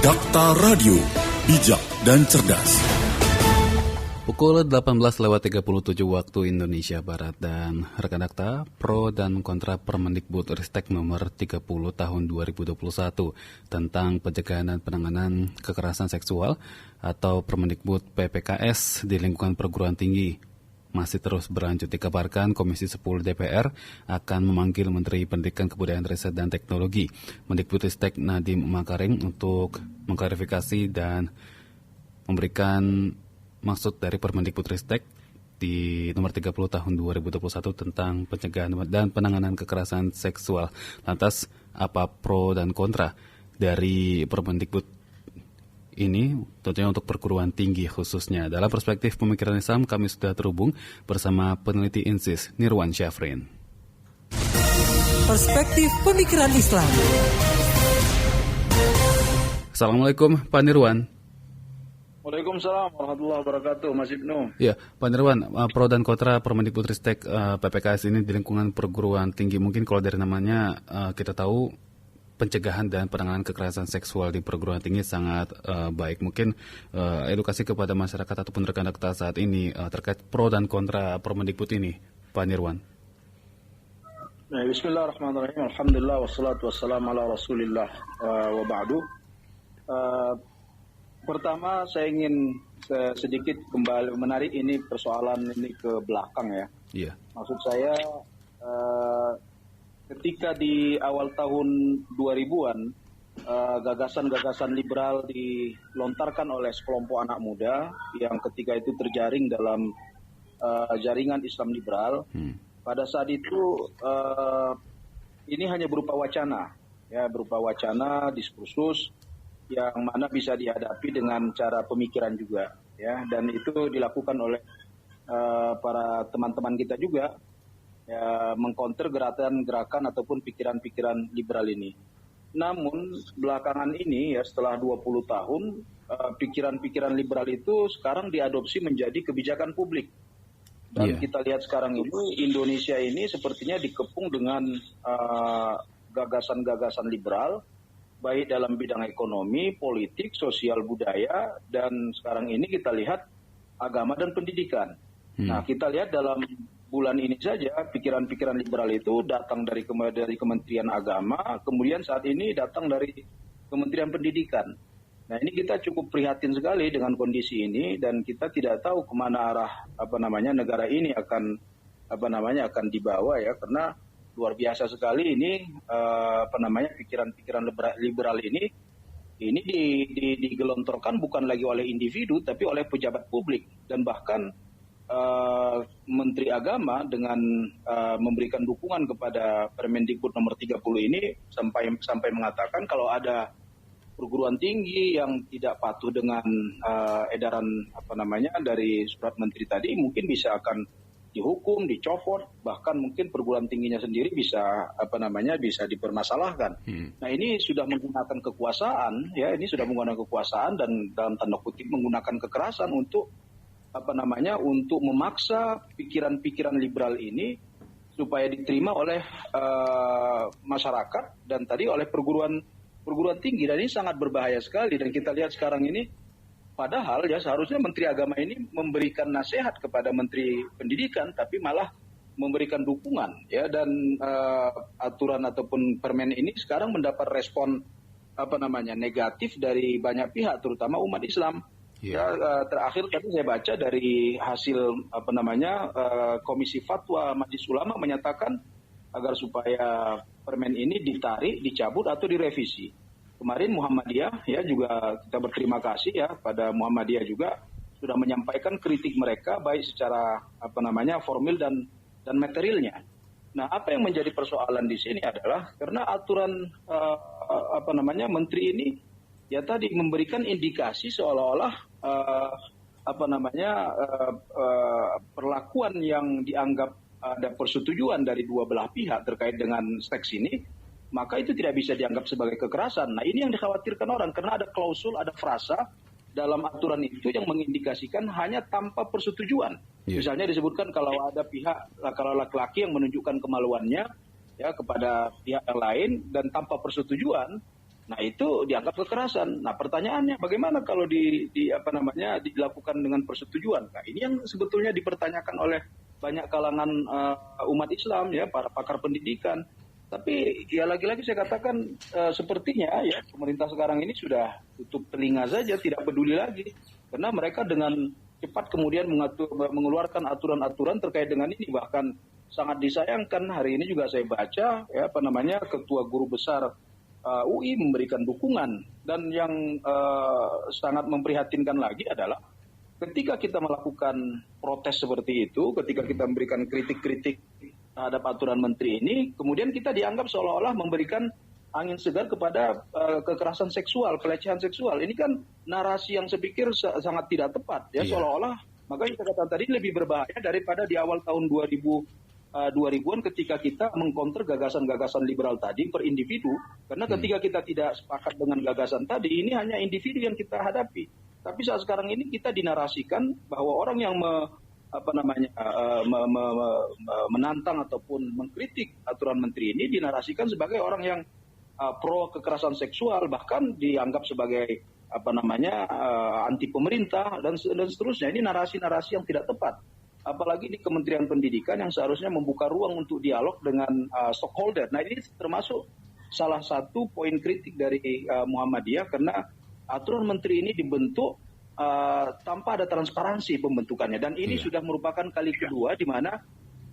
Dakta Radio, bijak dan cerdas. Pukul 18.37 waktu Indonesia Barat dan rekan Dakta, pro dan kontra Permendikbudristek nomor 30 tahun 2021 tentang pencegahan dan penanganan kekerasan seksual atau Permendikbud PPKS di lingkungan perguruan tinggi masih terus berlanjut. Dikabarkan Komisi 10 DPR akan memanggil Menteri Pendidikan Kebudayaan Riset dan Teknologi Mendikbudristek Nadiem Makarim untuk mengklarifikasi dan memberikan maksud dari Permendikbudristek di nomor 30 tahun 2021 tentang pencegahan dan penanganan kekerasan seksual. Lantas, apa pro dan kontra dari Permendikbud ini, tentunya untuk perguruan tinggi khususnya? Dalam perspektif pemikiran Islam, kami sudah terhubung bersama peneliti INSIS, Nirwan Syafrin. Perspektif pemikiran Islam. Assalamualaikum, Pak Nirwan. Waalaikumsalam warahmatullahi wabarakatuh, Mas Ibnu. Ya, Pak Nirwan, pro dan kontra Permendikbudristek PPKS ini di lingkungan perguruan tinggi. Mungkin kalau dari namanya kita tahu pencegahan dan penanganan kekerasan seksual di perguruan tinggi sangat baik. Mungkin edukasi kepada masyarakat ataupun rekan Dakta saat ini terkait pro dan kontra Permendikbud ini, Pak Nirwan. Bismillahirrahmanirrahim. Alhamdulillah wassalatu wassalamu ala Rasulillah wa ba'du. Pertama, saya ingin sedikit kembali menarik ini persoalan ini ke belakang ya. Iya. Maksud saya ketika di awal tahun 2000-an gagasan-gagasan liberal dilontarkan oleh sekelompok anak muda yang ketika itu terjaring dalam jaringan Islam liberal. Pada saat itu ini hanya berupa wacana, ya, berupa wacana, diskursus yang mana bisa dihadapi dengan cara pemikiran juga, ya, dan itu dilakukan oleh para teman-teman kita juga, ya, mengcounter gerakan ataupun pikiran-pikiran liberal ini. Namun belakangan ini, ya, setelah 20 tahun, pikiran-pikiran liberal itu sekarang diadopsi menjadi kebijakan publik. Dan kita lihat sekarang ini Indonesia ini sepertinya dikepung dengan gagasan-gagasan liberal, baik dalam bidang ekonomi, politik, sosial, budaya, dan sekarang ini kita lihat agama dan pendidikan. Nah, kita lihat dalam bulan ini saja pikiran-pikiran liberal itu datang dari Kementerian Agama, kemudian saat ini datang dari Kementerian Pendidikan. Nah, ini kita cukup prihatin sekali dengan kondisi ini dan kita tidak tahu kemana arah negara ini akan dibawa, ya, karena luar biasa sekali ini pikiran-pikiran liberal ini digelontorkan bukan lagi oleh individu tapi oleh pejabat publik, dan bahkan Menteri Agama dengan memberikan dukungan kepada Permendikbud nomor 30 ini sampai mengatakan kalau ada perguruan tinggi yang tidak patuh dengan edaran dari surat menteri tadi, mungkin bisa akan dihukum, dicopot, bahkan mungkin perguruan tingginya sendiri bisa dipermasalahkan. Nah, ini sudah menggunakan kekuasaan, ya, ini sudah menggunakan kekuasaan dan dalam tanda kutip menggunakan kekerasan untuk untuk memaksa pikiran-pikiran liberal ini supaya diterima oleh masyarakat dan tadi oleh perguruan tinggi, dan ini sangat berbahaya sekali. Dan kita lihat sekarang ini padahal, ya, seharusnya Menteri Agama ini memberikan nasihat kepada Menteri Pendidikan, tapi malah memberikan dukungan, ya, dan aturan ataupun permen ini sekarang mendapat respon negatif dari banyak pihak, terutama umat Islam. Ya, terakhir tadi saya baca dari hasil Komisi Fatwa Majelis Ulama menyatakan agar supaya permen ini ditarik, dicabut atau direvisi. Kemarin Muhammadiyah, ya, juga kita berterima kasih, ya, pada Muhammadiyah juga sudah menyampaikan kritik mereka baik secara formil dan materialnya. Nah, apa yang menjadi persoalan di sini adalah karena aturan menteri ini, ya, tadi memberikan indikasi seolah-olah perlakuan yang dianggap ada persetujuan dari dua belah pihak terkait dengan teks ini, maka itu tidak bisa dianggap sebagai kekerasan. Nah, ini yang dikhawatirkan orang, karena ada klausul, ada frasa dalam aturan itu yang mengindikasikan hanya tanpa persetujuan. Misalnya disebutkan kalau ada pihak, kalau laki-laki yang menunjukkan kemaluannya, ya, kepada pihak yang lain dan tanpa persetujuan, Nah itu dianggap kekerasan. Nah pertanyaannya bagaimana kalau dilakukan dengan persetujuan? Nah ini yang sebetulnya dipertanyakan oleh banyak kalangan umat Islam ya, para pakar pendidikan. Tapi ya lagi-lagi saya katakan sepertinya ya pemerintah sekarang ini sudah tutup telinga saja, tidak peduli lagi, karena mereka dengan cepat kemudian mengeluarkan aturan-aturan terkait dengan ini. Bahkan sangat disayangkan hari ini juga saya baca ya Ketua Guru Besar UI memberikan dukungan, dan yang sangat memprihatinkan lagi adalah ketika kita melakukan protes seperti itu, ketika kita memberikan kritik-kritik terhadap aturan menteri ini, kemudian kita dianggap seolah-olah memberikan angin segar kepada kekerasan seksual, pelecehan seksual. Ini kan narasi yang saya pikir sangat tidak tepat ya, seolah-olah, makanya saya katakan tadi lebih berbahaya daripada di awal tahun 2000-an ketika kita mengkonter gagasan-gagasan liberal tadi per individu, karena ketika kita tidak sepakat dengan gagasan tadi, ini hanya individu yang kita hadapi. Tapi saat sekarang ini kita dinarasikan bahwa orang yang menantang ataupun mengkritik aturan menteri ini dinarasikan sebagai orang yang pro kekerasan seksual, bahkan dianggap sebagai anti pemerintah dan seterusnya. Ini narasi-narasi yang tidak tepat. Apalagi di Kementerian Pendidikan yang seharusnya membuka ruang untuk dialog dengan stakeholder. Nah ini termasuk salah satu poin kritik dari Muhammadiyah, karena aturan menteri ini dibentuk tanpa ada transparansi pembentukannya, dan ini sudah merupakan kali kedua di mana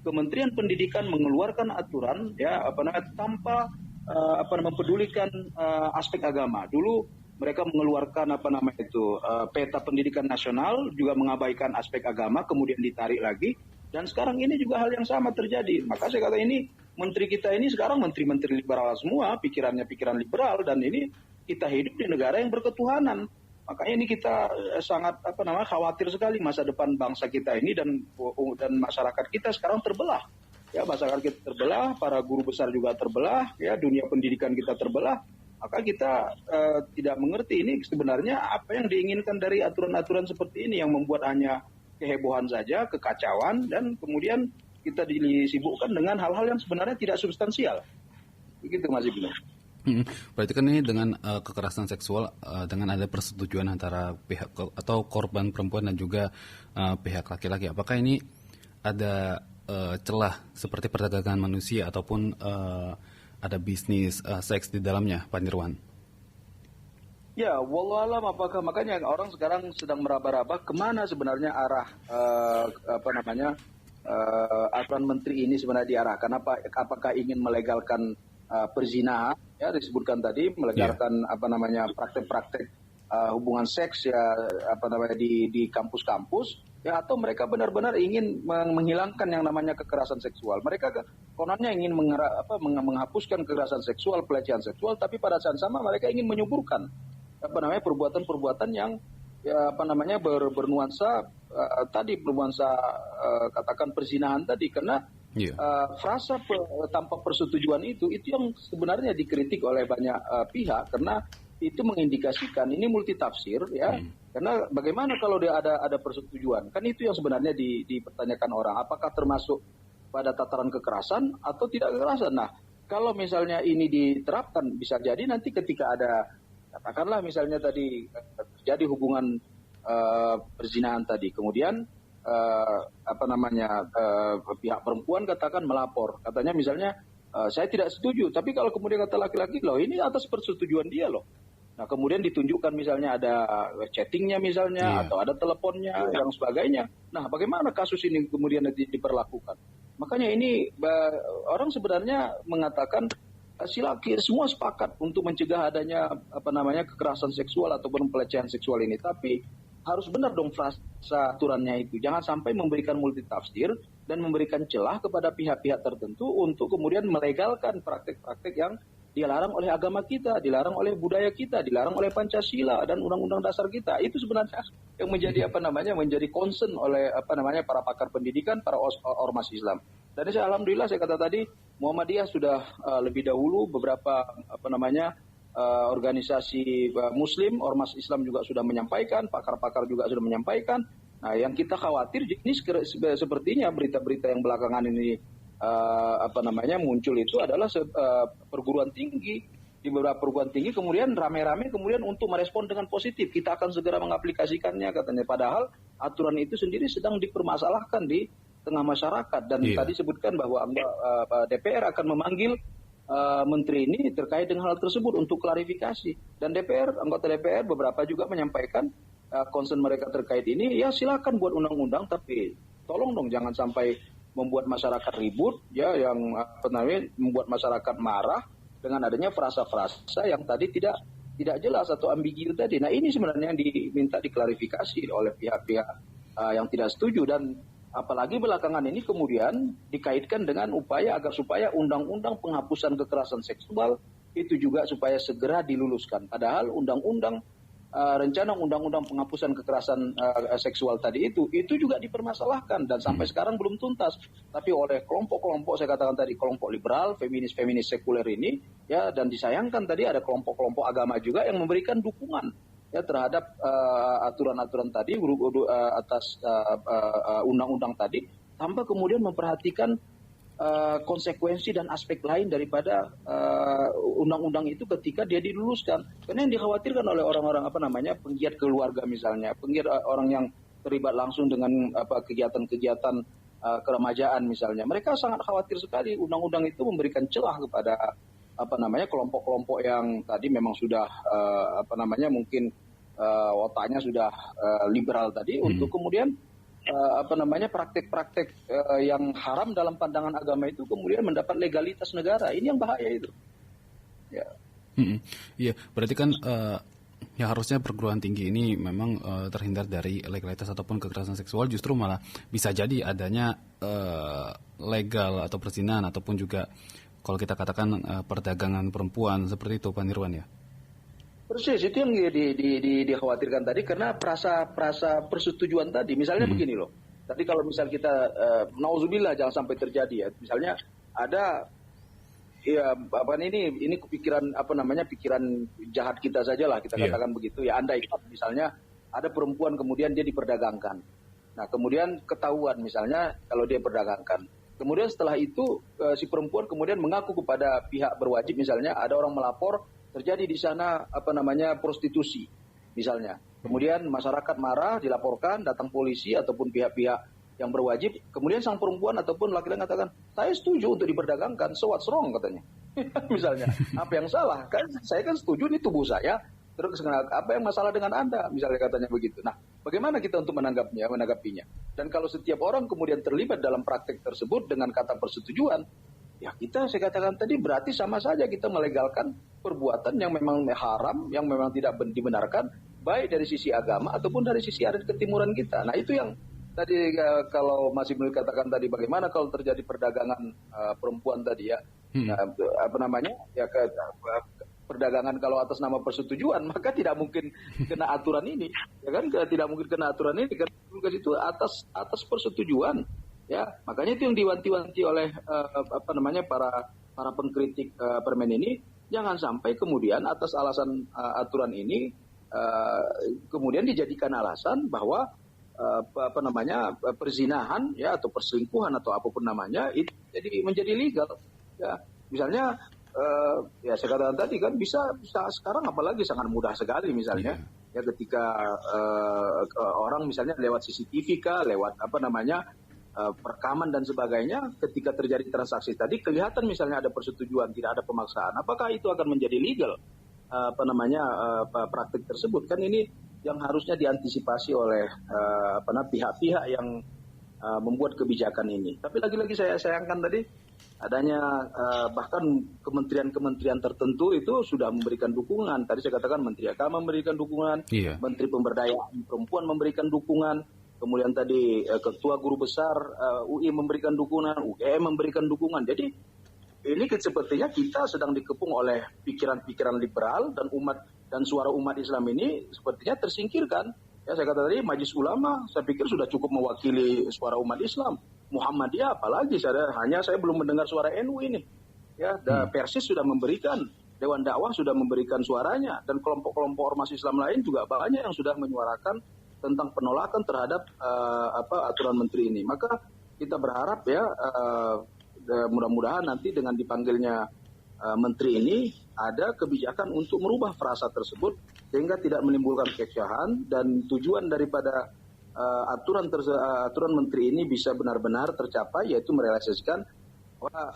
Kementerian Pendidikan mengeluarkan aturan tanpa mempedulikan aspek agama. Dulu mereka mengeluarkan peta pendidikan nasional, juga mengabaikan aspek agama, kemudian ditarik lagi, dan sekarang ini juga hal yang sama terjadi. Maka saya kata ini menteri kita ini sekarang menteri-menteri liberal semua, pikirannya pikiran liberal, dan ini kita hidup di negara yang berketuhanan. Makanya ini kita sangat khawatir sekali masa depan bangsa kita ini, dan masyarakat kita sekarang terbelah. Ya, masyarakat kita terbelah, para guru besar juga terbelah, ya, dunia pendidikan kita terbelah. Maka kita tidak mengerti ini sebenarnya apa yang diinginkan dari aturan-aturan seperti ini, yang membuat hanya kehebohan saja, kekacauan, dan kemudian kita disibukkan dengan hal-hal yang sebenarnya tidak substansial. Begitu Mas Ibnu. Berarti kan ini dengan kekerasan seksual dengan ada persetujuan antara pihak atau korban perempuan dan juga pihak laki-laki. Apakah ini ada celah seperti perdagangan manusia ataupun ada bisnis seks di dalamnya, Pak Nirwan? Ya, wallahualam, apakah makanya orang sekarang sedang meraba-raba kemana sebenarnya arah aturan menteri ini sebenarnya diarahkan? Apakah ingin melegalkan perzinahan? Ya, disebutkan tadi melegalkan praktek-praktek hubungan seks ya di kampus-kampus, ya, atau mereka benar-benar ingin menghilangkan yang namanya kekerasan seksual. Mereka kononnya ingin menghapuskan kekerasan seksual, pelecehan seksual, tapi pada saat sama mereka ingin menyuburkan perbuatan-perbuatan yang bernuansa katakan perzinahan tadi, karena frasa tanpa persetujuan itu yang sebenarnya dikritik oleh banyak pihak, karena itu mengindikasikan ini multitafsir, ya. Karena bagaimana kalau dia ada persetujuan? Kan itu yang sebenarnya dipertanyakan orang, apakah termasuk pada tataran kekerasan atau tidak kekerasan. Nah, kalau misalnya ini diterapkan, bisa jadi nanti ketika ada, katakanlah misalnya tadi terjadi hubungan perzinahan tadi, kemudian pihak perempuan katakan melapor, katanya misalnya saya tidak setuju, tapi kalau kemudian kata laki-laki, loh ini atas persetujuan dia loh. Nah, kemudian ditunjukkan misalnya ada chattingnya misalnya, atau ada teleponnya, yang sebagainya. Nah, bagaimana kasus ini kemudian diperlakukan? Makanya ini orang sebenarnya mengatakan semua sepakat untuk mencegah adanya kekerasan seksual ataupun pelecehan seksual ini, tapi harus benar dong frasa aturannya itu. Jangan sampai memberikan multitafsir dan memberikan celah kepada pihak-pihak tertentu untuk kemudian melegalkan praktek-praktek yang dilarang oleh agama kita, dilarang oleh budaya kita, dilarang oleh Pancasila dan Undang-Undang Dasar kita. Itu sebenarnya yang menjadi menjadi concern oleh para pakar pendidikan, para ormas Islam. Dan alhamdulillah saya kata tadi, Muhammadiyah sudah lebih dahulu beberapa organisasi Muslim, ormas Islam juga sudah menyampaikan, pakar-pakar juga sudah menyampaikan. Nah, yang kita khawatir ini sepertinya berita-berita yang belakangan ini muncul itu adalah perguruan tinggi di beberapa perguruan tinggi kemudian rame-rame kemudian untuk merespon dengan positif. Kita akan segera mengaplikasikannya katanya. Padahal aturan itu sendiri sedang dipermasalahkan di tengah masyarakat. Dan tadi sebutkan bahwa DPR akan memanggil menteri ini terkait dengan hal tersebut untuk klarifikasi. Dan anggota DPR beberapa juga menyampaikan concern mereka terkait ini. Ya silakan buat undang-undang, tapi tolong dong jangan sampai membuat masyarakat ribut, ya, yang membuat masyarakat marah dengan adanya frasa-frasa yang tadi tidak jelas atau ambigu tadi. Nah ini sebenarnya yang diminta diklarifikasi oleh pihak-pihak yang tidak setuju, dan apalagi belakangan ini kemudian dikaitkan dengan upaya agar supaya undang-undang penghapusan kekerasan seksual itu juga supaya segera diluluskan. Padahal rencana undang-undang penghapusan kekerasan seksual tadi itu juga dipermasalahkan dan sampai sekarang belum tuntas. Tapi oleh kelompok-kelompok, saya katakan tadi, kelompok liberal, feminis sekuler ini, ya, dan disayangkan tadi ada kelompok-kelompok agama juga yang memberikan dukungan ya terhadap aturan-aturan tadi atas undang-undang tadi, tanpa kemudian memperhatikan konsekuensi dan aspek lain daripada undang-undang itu ketika dia diluluskan. Karena yang dikhawatirkan oleh orang-orang penggiat keluarga misalnya, penggiat orang yang terlibat langsung dengan kegiatan-kegiatan keremajaan misalnya, mereka sangat khawatir sekali undang-undang itu memberikan celah kepada kelompok-kelompok yang tadi memang sudah mungkin otaknya sudah liberal tadi untuk kemudian praktek-praktek yang haram dalam pandangan agama itu kemudian mendapat legalitas negara. Ini yang bahaya itu. Ya. Iya, berarti kan ya harusnya perguruan tinggi ini memang terhindar dari legalitas ataupun kekerasan seksual, justru malah bisa jadi adanya legal atau perzinahan ataupun juga kalau kita katakan perdagangan perempuan seperti itu, Pak Nirwan ya. Persis, itu yang dikhawatirkan tadi karena perasa persetujuan tadi. Misalnya begini loh, tadi kalau misal kita, nauzubillah jangan sampai terjadi ya. Misalnya ada, ya ini pikiran pikiran jahat kita saja lah, kita katakan begitu ya. Andai misalnya ada perempuan kemudian dia diperdagangkan. Nah kemudian ketahuan misalnya kalau dia perdagangkan. Kemudian setelah itu si perempuan kemudian mengaku kepada pihak berwajib, misalnya ada orang melapor terjadi di sana prostitusi misalnya. Kemudian masyarakat marah, dilaporkan, datang polisi ataupun pihak-pihak yang berwajib. Kemudian sang perempuan ataupun laki-laki mengatakan, saya setuju untuk diperdagangkan, so what's wrong katanya. Misalnya, apa yang salah? Kan saya kan setuju, ini tubuh saya. Terus apa yang masalah dengan Anda? Misalnya katanya begitu. Nah, bagaimana kita untuk menanggapinya? Dan kalau setiap orang kemudian terlibat dalam praktek tersebut dengan kata persetujuan, ya saya katakan tadi berarti sama saja kita melegalkan perbuatan yang memang haram, yang memang tidak dibenarkan, baik dari sisi agama ataupun dari sisi adat ketimuran kita. Nah itu yang tadi kalau masih belum katakan tadi, bagaimana kalau terjadi perdagangan perempuan tadi ya, perdagangan kalau atas nama persetujuan, maka tidak mungkin kena aturan ini, ya kan? Tidak mungkin kena aturan ini karena itu atas persetujuan. Ya, makanya itu yang diwanti-wanti oleh para pengkritik permen ini, jangan sampai kemudian atas alasan aturan ini kemudian dijadikan alasan bahwa perzinahan ya atau perselingkuhan atau apapun namanya itu menjadi legal. Ya, misalnya ya saya katakan tadi kan bisa sekarang apalagi sangat mudah sekali misalnya ya ketika orang misalnya lewat CCTV lewat perekaman dan sebagainya, ketika terjadi transaksi tadi kelihatan misalnya ada persetujuan, tidak ada pemaksaan, apakah itu akan menjadi legal praktik tersebut? Kan ini yang harusnya diantisipasi oleh pihak-pihak yang membuat kebijakan ini. Tapi lagi-lagi saya sayangkan tadi adanya bahkan kementerian-kementerian tertentu itu sudah memberikan dukungan. Tadi saya katakan Menteri Agama memberikan dukungan, Menteri Pemberdayaan Perempuan memberikan dukungan. Kemudian tadi Ketua Guru Besar UI memberikan dukungan, UGM memberikan dukungan. Jadi ini sepertinya kita sedang dikepung oleh pikiran-pikiran liberal dan suara umat Islam ini sepertinya tersingkirkan. Ya saya kata tadi Majelis Ulama saya pikir sudah cukup mewakili suara umat Islam. Muhammadiyah apalagi saya belum mendengar suara NU ini. Ya, Persis sudah memberikan, Dewan Dakwah sudah memberikan suaranya, dan kelompok-kelompok ormas Islam lain juga banyak yang sudah menyuarakan tentang penolakan terhadap aturan menteri ini. Maka kita berharap ya mudah-mudahan nanti dengan dipanggilnya menteri ini ada kebijakan untuk merubah frasa tersebut sehingga tidak menimbulkan kekesahan, dan tujuan daripada aturan menteri ini bisa benar-benar tercapai, yaitu merealisasikan bahwa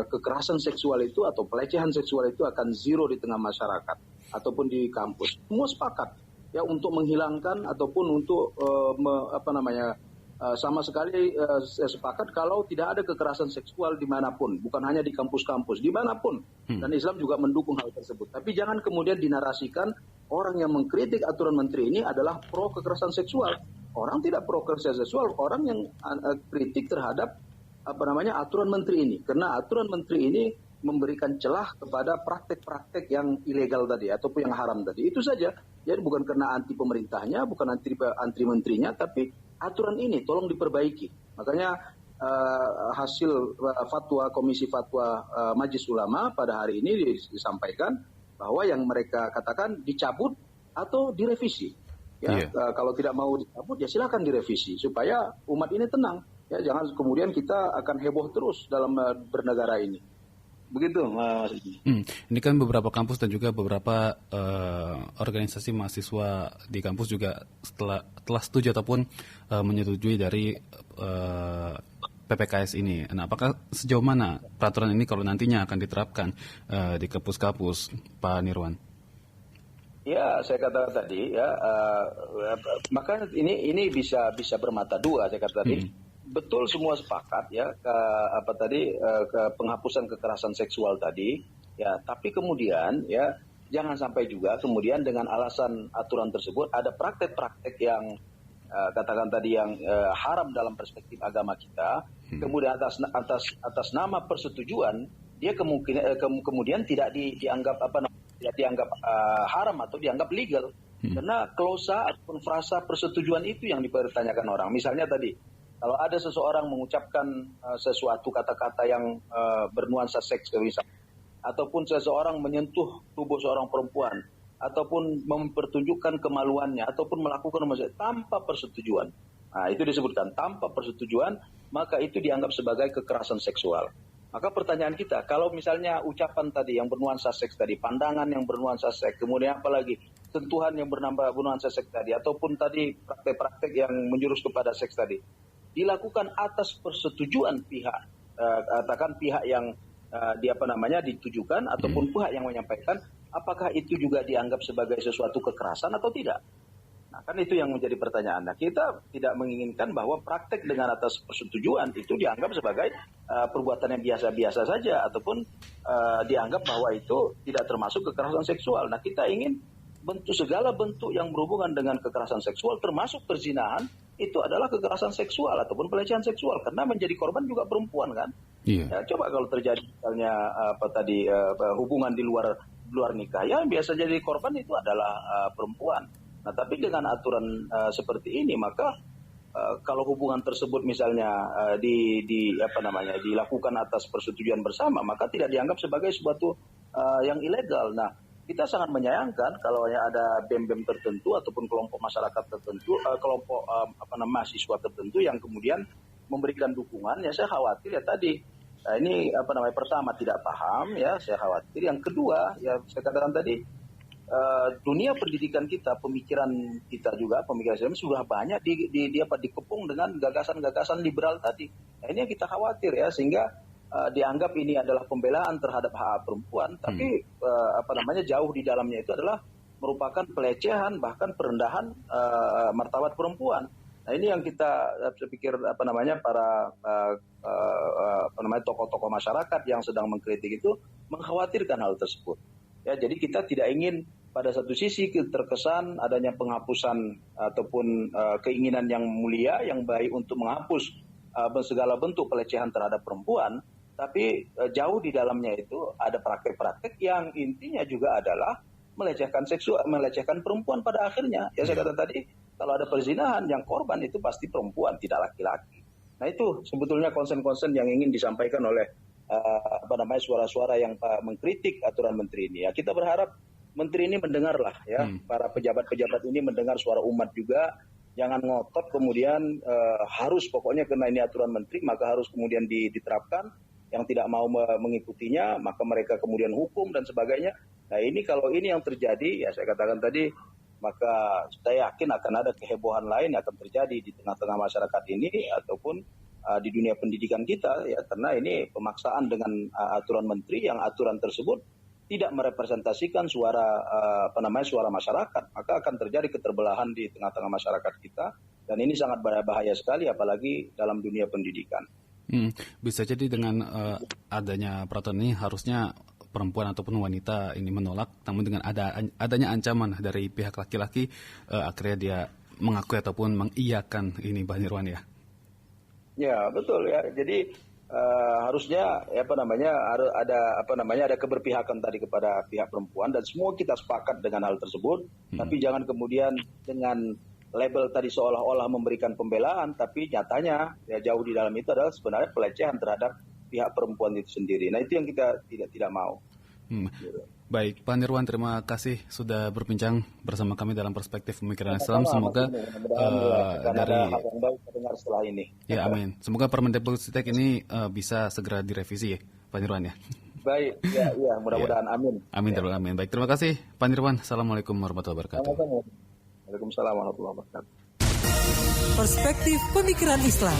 kekerasan seksual itu atau pelecehan seksual itu akan zero di tengah masyarakat ataupun di kampus. Semua sepakat ya untuk menghilangkan ataupun untuk sama sekali sepakat kalau tidak ada kekerasan seksual dimanapun, bukan hanya di kampus-kampus, dimanapun. Dan Islam juga mendukung hal tersebut. Tapi jangan kemudian dinarasikan orang yang mengkritik aturan menteri ini adalah pro kekerasan seksual. Orang tidak pro kekerasan seksual, orang yang kritik terhadap aturan menteri ini. Karena aturan menteri ini memberikan celah kepada praktek-praktek yang ilegal tadi ataupun yang haram tadi. Itu saja. Jadi bukan karena anti pemerintahnya, bukan anti menterinya, tapi aturan ini tolong diperbaiki. Makanya hasil fatwa Komisi Fatwa Majelis Ulama pada hari ini disampaikan bahwa yang mereka katakan dicabut atau direvisi. Ya, kalau tidak mau dicabut ya silakan direvisi supaya umat ini tenang. Ya, jangan kemudian kita akan heboh terus dalam bernegara ini. Begitu, Mas. Ini kan beberapa kampus dan juga beberapa organisasi mahasiswa di kampus juga telah setuju ataupun menyetujui dari PPKS ini. Nah, apakah sejauh mana peraturan ini kalau nantinya akan diterapkan di kampus-kampus, Pak Nirwan? Ya, saya kata tadi ya, maka ini bisa bermata dua. Saya kata tadi. Betul, semua sepakat ya ke penghapusan kekerasan seksual tadi ya, tapi kemudian ya jangan sampai juga kemudian dengan alasan aturan tersebut ada praktek-praktek yang katakan tadi yang haram dalam perspektif agama kita, kemudian atas nama persetujuan dia kemudian tidak dianggap haram atau dianggap legal, karena klausa ataupun frasa persetujuan itu yang dipertanyakan orang. Misalnya tadi kalau ada seseorang mengucapkan sesuatu kata-kata yang bernuansa seks misalnya, ataupun seseorang menyentuh tubuh seorang perempuan, ataupun mempertunjukkan kemaluannya, ataupun melakukan tanpa persetujuan. Nah, itu disebutkan tanpa persetujuan, maka itu dianggap sebagai kekerasan seksual. Maka pertanyaan kita, kalau misalnya ucapan tadi yang bernuansa seks tadi, pandangan yang bernuansa seks, kemudian apalagi sentuhan yang bernuansa seks tadi, ataupun tadi praktek-praktek yang menjurus kepada seks tadi, dilakukan atas persetujuan pihak, katakan pihak yang ditujukan ataupun pihak yang menyampaikan, apakah itu juga dianggap sebagai sesuatu kekerasan atau tidak? Nah, kan itu yang menjadi pertanyaan. Nah, kita tidak menginginkan bahwa praktek dengan atas persetujuan itu dianggap sebagai perbuatan yang biasa-biasa saja ataupun dianggap bahwa itu tidak termasuk kekerasan seksual. Nah, kita ingin segala bentuk yang berhubungan dengan kekerasan seksual termasuk perzinahan itu adalah kekerasan seksual ataupun pelecehan seksual, karena menjadi korban juga perempuan kan. Ya, coba kalau terjadi misalnya hubungan di luar nikah, ya biasa jadi korban itu adalah perempuan. Nah, tapi dengan aturan seperti ini maka kalau hubungan tersebut misalnya dilakukan atas persetujuan bersama, maka tidak dianggap sebagai suatu yang ilegal. Nah, kita sangat menyayangkan kalau ada BEM-BEM tertentu ataupun kelompok masyarakat tertentu, kelompok mahasiswa tertentu yang kemudian memberikan dukungan. Ya saya khawatir ya tadi, ini pertama tidak paham ya, saya khawatir. Yang kedua ya saya katakan tadi, dunia pendidikan kita, pemikiran kita juga, pemikiran Islam sudah banyak dikepung dengan gagasan-gagasan liberal tadi. Nah, ini yang kita khawatir ya, sehingga dianggap ini adalah pembelaan terhadap hak perempuan, tapi jauh di dalamnya itu adalah merupakan pelecehan bahkan perendahan martabat perempuan. Nah, ini yang kita pikir para tokoh-tokoh masyarakat yang sedang mengkritik itu mengkhawatirkan hal tersebut. Ya, jadi kita tidak ingin pada satu sisi terkesan adanya penghapusan ataupun keinginan yang mulia yang baik untuk menghapus segala bentuk pelecehan terhadap perempuan. Tapi jauh di dalamnya itu ada praktek-praktek yang intinya juga adalah melecehkan perempuan pada akhirnya. Ya saya kata tadi, kalau ada perzinahan yang korban itu pasti perempuan, tidak laki-laki. Nah, itu sebetulnya konsen-konsen yang ingin disampaikan oleh suara-suara yang mengkritik aturan menteri ini. Ya, kita berharap menteri ini mendengarlah ya, para pejabat-pejabat ini mendengar suara umat juga. Jangan ngotot kemudian harus pokoknya karena ini aturan menteri maka harus kemudian diterapkan. yang tidak mau mengikutinya, maka mereka kemudian hukum dan sebagainya. Nah ini kalau ini yang terjadi, ya saya katakan tadi, maka saya yakin akan ada kehebohan lain yang akan terjadi di tengah-tengah masyarakat ini ataupun di dunia pendidikan kita, ya karena ini pemaksaan dengan aturan menteri yang aturan tersebut tidak merepresentasikan suara suara masyarakat, maka akan terjadi keterbelahan di tengah-tengah masyarakat kita dan ini sangat bahaya sekali apalagi dalam dunia pendidikan. Bisa jadi dengan adanya peraturan ini harusnya perempuan ataupun wanita ini menolak, namun dengan adanya ancaman dari pihak laki-laki akhirnya dia mengakui ataupun mengiyakan ini, Pak Nirwan ya. Ya betul ya. Jadi harusnya ada keberpihakan tadi kepada pihak perempuan dan semua kita sepakat dengan hal tersebut. Tapi jangan kemudian dengan label tadi seolah-olah memberikan pembelaan, tapi nyatanya ya jauh di dalam itu adalah sebenarnya pelecehan terhadap pihak perempuan itu sendiri. Nah itu yang kita tidak mau. Baik, Pak Nirwan, terima kasih sudah berbincang bersama kami dalam perspektif pemikiran Islam. Semoga dari yang baik terdengar setelah ini. Ya, amin. Semoga Permendikbudristek ini bisa segera direvisi ya, Pak Nirwan ya. Baik, ya mudah-mudahan amin. Amin. Baik, terima kasih Pak Nirwan. Assalamualaikum warahmatullahi wabarakatuh. Waalaikumsalam warahmatullahi wabarakatuh. Perspektif pemikiran Islam.